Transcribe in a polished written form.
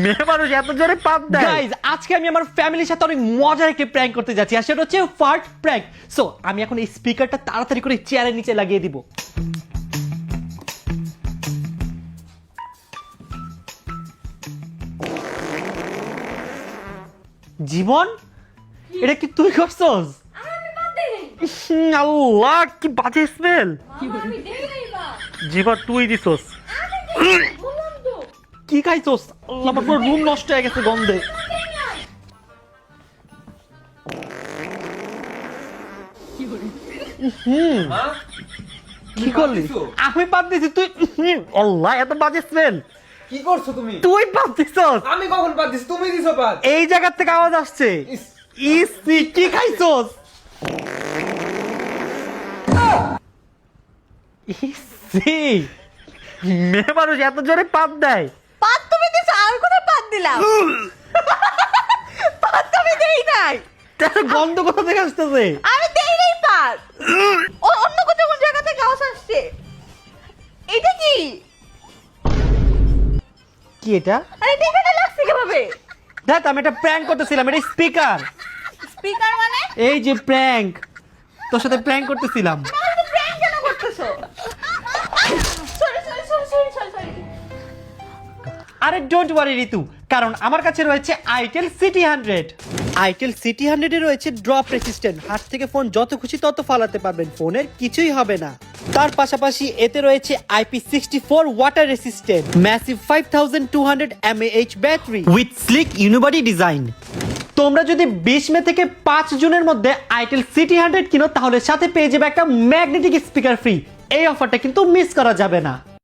মেয়ে মানুষ এত জোরে পাপ দেয়। গাইজ, আজকে আমি আমার ফ্যামিলির সাথে অনেক মজার একটা প্র্যাঙ্ক করতে যাচ্ছি, আর সেটা হচ্ছে ফার্ট প্র্যাঙ্ক। সো আমি এখন এই স্পিকারটা তাড়াতাড়ি করে চেয়ারের নিচে লাগিয়ে দিব। জীবন, এটা কি তুই করছস? আল্লাহ, কি বাজে স্মেল। জীবন, তুই দিছস? কি খাইছস? আল্লাহ, আমার পুরো রুম নষ্ট হয়ে গেছে গন্ধে। কি করলি? আমি পাপ দিছি, তুই? আল্লাহ, এত বাজে স্মেল। কি করছো তুমি? তুই পাপ দিছস? আমি কখন পাত দিছি? তুমি দিছো পাত। এই জায়গা থেকে আওয়াজ আসছে। ইসি, কি খাইছস? ইসি, মেয়ে মানুষ এত জোরে পাপ দেয়। পাত তুমি দিছো, আর কোথায় পাত দিলাম? পাত তুমি দেই নাই। তার গন্ধ কোথা থেকে আসতেছে? আমি দেই নাই পাত। অন্য কোন জায়গা থেকে আওয়াজ আসছে। এটা কি? কি এটা? আরে এটা এখানে লাগছে কিভাবে? দেখ, আমি একটা প্র্যাঙ্ক করতেছিলাম, এটা স্পিকার। স্পিকার মানে? এই যে প্র্যাঙ্ক, তোর সাথে প্র্যাঙ্ক করতেছিলাম। তুমি প্র্যাঙ্ক কেন করতেছো? Sorry sorry sorry sorry sorry sorry. আরে ডোন্ট ওয়ারি ঋতু, কারণ আমার কাছে রয়েছে আইটেল সিটি 100। আইটেল সিটি 100 এ রয়েছে ড্রপ রেসিস্ট্যান্ট, হাত থেকে ফোন যত খুশি তত ফালাতে পারবেন, ফোনের কিছুই হবে না। তার পাশাপাশি এতে রয়েছে IP64 water resistant, massive 5200 mAh battery with slick unibody design. তোমরা যদি 20 মে থেকে 5 জুনের মধ্যে আইটেল সিটি 100 কিনো, তাহলে সাথে পেয়ে যাবে একটা ম্যাগনেটিক স্পিকার ফ্রি। এই অফারটা কিন্তু মিস করা যাবে না।